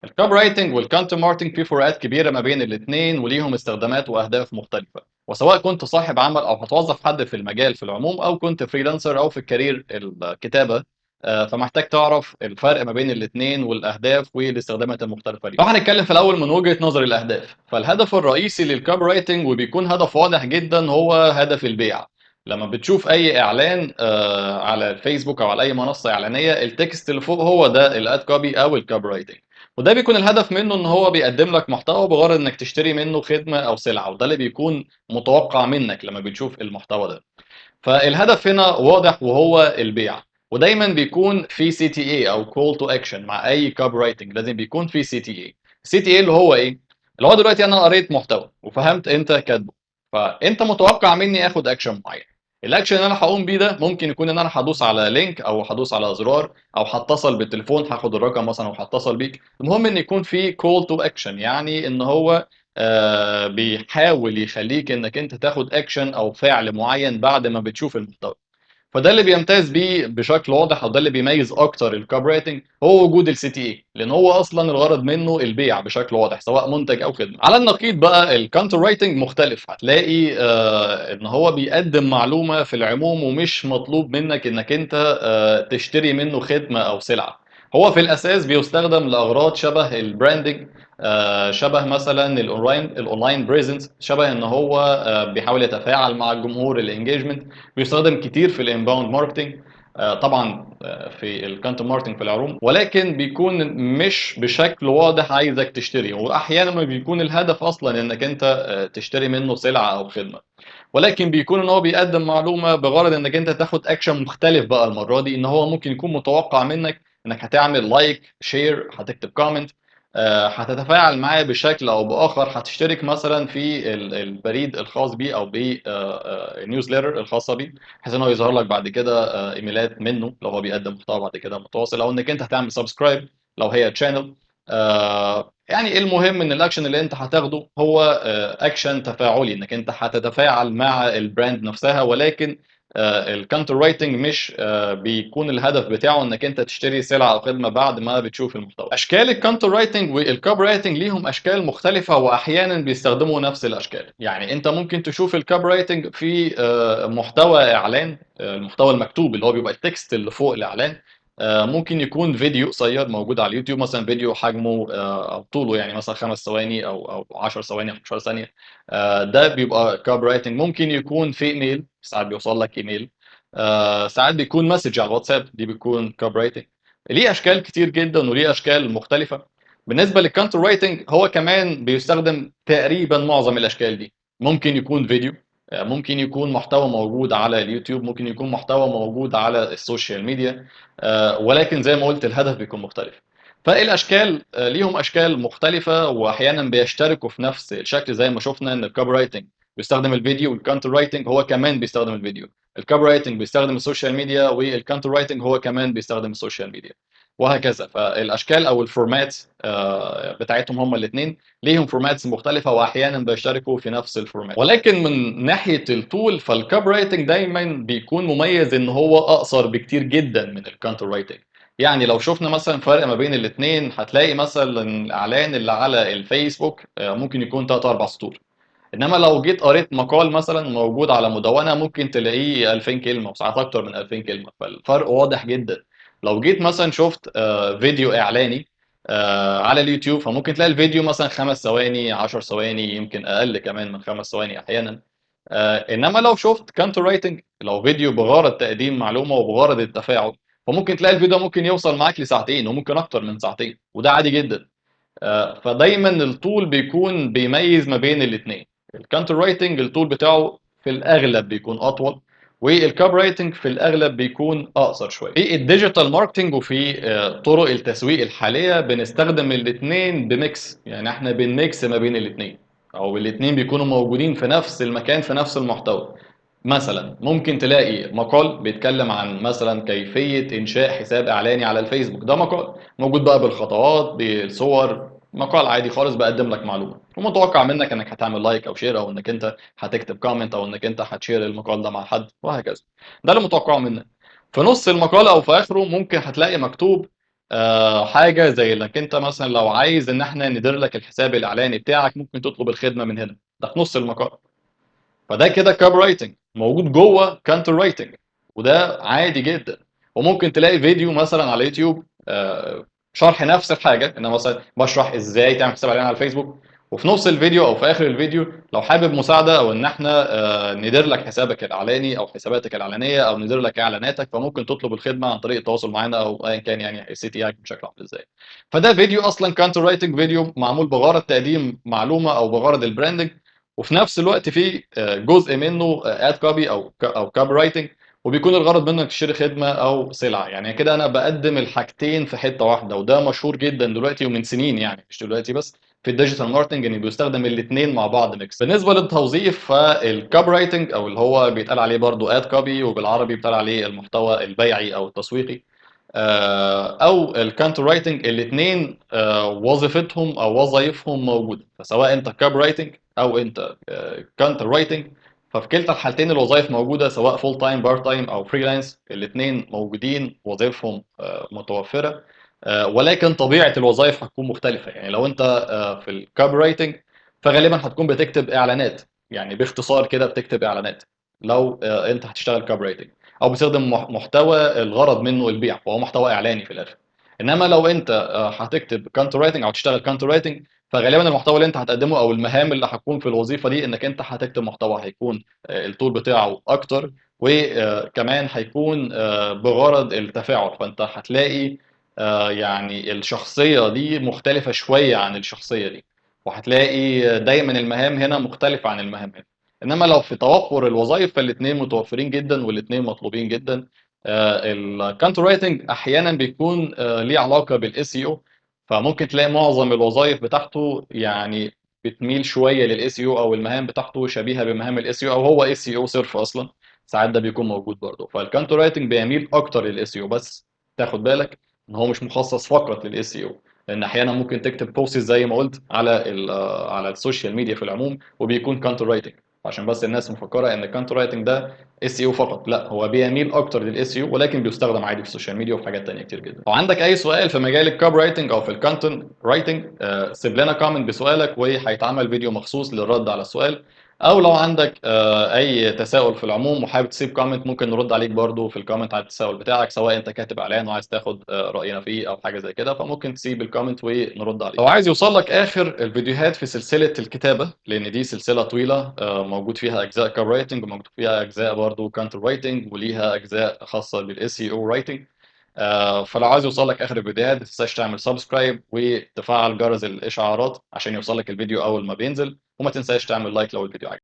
الكوبي رايتنج والكونتنت ماركتنج في فروقات كبيره ما بين الاثنين وليهم استخدامات واهداف مختلفه. وسواء كنت صاحب عمل او هتوظف حد في المجال في العموم او كنت فريلانسر او في الكارير الكتابه، فمحتاج تعرف الفرق ما بين الاثنين والاهداف والاستخدامات المختلفه ليه. فهنتكلم في الاول من وجهه نظر الاهداف. فالهدف الرئيسي للكوبي رايتنج وبيكون هدف واضح جدا هو هدف البيع. لما بتشوف اي اعلان على الفيسبوك او على اي منصه اعلانيه، التكست اللي فوق هو ده الاد كوبي او الكوبي رايتنج. وده بيكون الهدف منه ان هو بيقدم لك محتوى بغرض انك تشتري منه خدمة او سلعة، وده اللي بيكون متوقع منك لما بتشوف المحتوى ده. فالهدف هنا واضح وهو البيع. ودايما بيكون في سي تي اي او كول تو اكشن. مع اي كوبي رايتنج لازم بيكون في سي تي اي. السي تي اي اللي هو ايه؟ اللي هو دلوقتي انا قريت محتوى وفهمت انت كاتبه، فانت متوقع مني اخد اكشن معين. الاكشن اللي انا هقوم بيه ده ممكن يكون ان انا هدوس على لينك او هدوس على زرار او هتصل بالتليفون هاخد الرقم مثلا وهتصل بيك. المهم ان يكون في كول تو اكشن، يعني ان هو بيحاول يخليك انك انت تاخد اكشن او فعل معين بعد ما بتشوف المحتوى. فده اللي بيمتاز بيه بشكل واضح، او ده اللي بيميز اكتر الكوبي رايتنج هو وجود السي تي اي، لان هو اصلا الغرض منه البيع بشكل واضح سواء منتج او خدمه. على النقيض بقى الكونتنت رايتنج مختلف. هتلاقي ان هو بيقدم معلومه في العموم ومش مطلوب منك انك انت تشتري منه خدمه او سلعه. هو في الاساس بيستخدم لاغراض شبه البراندنج، شبه مثلا الاونلاين بريزنس، شبه ان هو بيحاول يتفاعل مع الجمهور، الانجيجمنت. بيستخدم كتير في الانباوند ماركتنج، طبعا في الكونتنت ماركتنج في العموم، ولكن بيكون مش بشكل واضح عايزك تشتري. واحيانا ما بيكون الهدف اصلا انك انت تشتري منه سلعه او خدمه، ولكن بيكون ان هو بيقدم معلومه بغرض انك انت تاخد اكشن مختلف. بقى المره دي ان هو ممكن يكون متوقع منك انك هتعمل لايك، شير، هتكتب كومنت، هتتفاعل معاه بشكل او باخر، هتشترك مثلا في البريد الخاص بيه او بالنيوزليتر الخاصه بيه، بحيث ان هو يظهر لك بعد كده ايميلات منه لو هو بيقدم محتوى بعد كده متواصل، او انك انت هتعمل سبسكرايب لو هي تشانل. يعني المهم ان الاكشن اللي انت هتاخده هو اكشن تفاعلي، انك انت هتتفاعل مع البراند نفسها. ولكن الكونتنت رايتنج مش بيكون الهدف بتاعه انك انت تشتري سلعه او خدمه بعد ما بتشوف المحتوى. اشكال الكونتنت رايتنج والكوبي رايتنج ليهم اشكال مختلفه، واحيانا بيستخدموا نفس الاشكال. يعني انت ممكن تشوف الكوبي رايتنج في محتوى اعلان، المحتوى المكتوب اللي هو بيبقى التكست اللي فوق الاعلان. ممكن يكون فيديو قصير موجود على اليوتيوب، مثلا فيديو حجمه او طوله يعني مثلا 5 ثواني او 10 ثواني او 15 ثانيه. ده بيبقى كوبي رايتنج. ممكن يكون في ايميل، ساعات بيوصل لك ايميل، ساعات بيكون مسج على الواتساب، دي بيكون كوبي رايتنج. ليه اشكال كتير جدا وليه اشكال مختلفه. بالنسبه للكونتنت رايتنج هو كمان بيستخدم تقريبا معظم الاشكال دي. ممكن يكون فيديو، ممكن يكون محتوى موجود على اليوتيوب، ممكن يكون محتوى موجود على السوشيال ميديا، ولكن زي ما قلت الهدف بيكون مختلف. فالاشكال ليهم اشكال مختلفه، واحيانا بيشتركوا في نفس الشكل. زي ما شفنا ان الكوبي رايتنج بيستخدم الفيديو، والكونتنت رايتنج هو كمان بيستخدم الفيديو. الكوبي رايتنج بيستخدم السوشيال ميديا، والكونتنت رايتنج هو كمان بيستخدم السوشيال ميديا، وهكذا. فالاشكال او الفورمات بتاعتهم هما الاثنين ليهم فورماتس مختلفه، واحيانا بيشتركوا في نفس الفورمات. ولكن من ناحيه الطول، فالكوبي رايتنج دايما بيكون مميز ان هو اقصر بكتير جدا من الكونتنت رايتنج. يعني لو شفنا مثلا فرق ما بين الاثنين، هتلاقي مثلا الاعلان اللي على الفيسبوك ممكن يكون 3 4 سطور. انما لو جيت قريت مقال مثلا موجود على مدونة ممكن تلاقيه 2000 كلمة، وساعات اكتر من 2000 كلمة. فالفرق واضح جدا. لو جيت مثلا شفت فيديو اعلاني على اليوتيوب، فممكن تلاقي الفيديو مثلا 5 ثواني، 10 ثواني، يمكن اقل كمان من 5 ثواني احيانا. انما لو شفت كونتنت رايتنج، لو فيديو بغرض تقديم معلومة وبغرض التفاعل، فممكن تلاقي الفيديو ممكن يوصل معاك لساعتين وممكن اكتر من ساعتين، وده عادي جدا. فدايما الطول بيكون بيميز ما بين الاثنين. الكونتنت رايتنج الطول بتاعه في الاغلب بيكون اطول، والكوبي رايتنج في الاغلب بيكون اقصر شويه. في الديجيتال ماركتنج وفي طرق التسويق الحاليه بنستخدم الاثنين بميكس، يعني احنا بنميكس ما بين الاثنين، او الاثنين بيكونوا موجودين في نفس المكان في نفس المحتوى. مثلا ممكن تلاقي مقال بيتكلم عن مثلا كيفيه انشاء حساب اعلاني على الفيسبوك. ده مقال موجود بقى بالخطوات بالصور، مقال عادي خالص بقدم لك معلومه، ومتوقع منك انك هتعمل لايك او شير، او انك انت هتكتب كومنت، او انك انت هتشير المقال ده مع حد، وهكذا. ده اللي متوقعه منك. في نص المقال او في اخره ممكن هتلاقي مكتوب حاجه زي انك انت مثلا لو عايز ان احنا ندير لك الحساب الاعلاني بتاعك، ممكن تطلب الخدمه من هنا، ده في نص المقال. فده كده كوبي رايتنج موجود جوه كانتر رايتنج، وده عادي جدا. وممكن تلاقي فيديو مثلا على يوتيوب شرح نفس الحاجه، ان انا مثلا بشرح ازاي تعمل حساب اعلان على الفيسبوك، وفي نص الفيديو او في اخر الفيديو لو حابب مساعده او ان احنا ندير لك حسابك الاعلاني او حساباتك الاعلانيه او ندير لك اعلاناتك، فممكن تطلب الخدمه عن طريق التواصل معانا او ايا كان يعني السي تي اي بشكل عامل ازاي. فده فيديو اصلا كانتر رايتنج، فيديو معمول بغرض تقديم معلومه او بغرض البراندنج، وفي نفس الوقت في جزء منه اد كوبي او كوبي رايتنج، وبيكون الغرض منه انك تشتري خدمه او سلعه. يعني كده انا بقدم الحاجتين في حته واحده، وده مشهور جدا دلوقتي ومن سنين، يعني مش دلوقتي بس، في الديجيتال ماركتنج ان بيستخدم الاثنين مع بعض ميكس. بالنسبه للتوظيف، فالكوبي رايتنج او اللي هو بيتقال عليه برضو اد كوبي، وبالعربي بيتقال عليه المحتوى البيعي او التسويقي، او الكانتر رايتنج، الاثنين وظيفتهم او وظائفهم موجوده. فسواء انت كوبي رايتنج او انت كانتر رايتنج، ففي كلتا الحالتين الوظائف موجوده، سواء فول تايم بارت تايم او فريلانس، الاثنين موجودين، وظائفهم متوفره. ولكن طبيعه الوظائف هتكون مختلفه. يعني لو انت في الكوبي رايتنج، فغالبا هتكون بتكتب اعلانات، يعني باختصار كده بتكتب اعلانات. لو انت هتشتغل كوبي رايتنج، او بتستخدم محتوى الغرض منه البيع، وهو محتوى اعلاني في الاخر. انما لو انت هتكتب كانتر رايتنج او تشتغل كانتر رايتنج، فغالبا المحتوى اللي انت هتقدمه او المهام اللي هتكون في الوظيفه دي انك انت هتكتب محتوى هيكون الطول بتاعه اكتر، وكمان هيكون بغرض التفاعل. فانت هتلاقي يعني الشخصيه دي مختلفه شويه عن الشخصيه دي، وهتلاقي دايما المهام هنا مختلفه عن المهام هنا. انما لو في توفر الوظائف، فالاثنين متوفرين جدا والاثنين مطلوبين جدا. الكانتر رايتنج احيانا بيكون ليه علاقه بالاس اي او، فممكن تلاقي معظم الوظائف بتاعته يعني بتميل شويه للاس اي او، او المهام بتاعته شبيهه بمهام الاس اي او، او هو اس اي او صرف اصلا. ساعات ده بيكون موجود برضه. فالكانتر رايتنج بيميل اكتر للاس اي او، بس تاخد بالك ان هو مش مخصص فقط للاس اي او، لان احيانا ممكن تكتب بوست زي ما قلت على على السوشيال ميديا في العموم، وبيكون كانتر رايتنج. عشان بس الناس مفكره ان الكانتر رايتنج ده اس اي او فقط، لا، هو بيميل اكتر للاس اي او، ولكن بيستخدم عادي في السوشيال ميديا وفي حاجات تانية كتير جدا. لو عندك اي سؤال في مجال الكوبي رايتنج او في الكونتنت رايتنج، سيب لنا كومنت بسؤالك، وهيتعمل فيديو مخصوص للرد على السؤال. او لو عندك اي تساؤل في العموم وحابب تسيب كومنت، ممكن نرد عليك برضو في الكومنت على التساؤل بتاعك، سواء انت كاتب اعلان وعايز تاخد راينا فيه او حاجه زي كده، فممكن تسيب الكومنت ونرد عليك. لو عايز يوصل لك اخر الفيديوهات في سلسله الكتابه، لان دي سلسله طويله موجود فيها اجزاء كوبي رايتنج، وموجود فيها اجزاء برضو كانتر رايتنج، وليها اجزاء خاصه بالاس اي او رايتنج. فلو عايز يوصل لك اخر الفيديوهات، ما تنساش تعمل سبسكرايب وتفعل جرس الاشعارات عشان يوصل لك الفيديو اول ما بينزل، وما تنساش تعمل لايك لو الفيديو عجبك.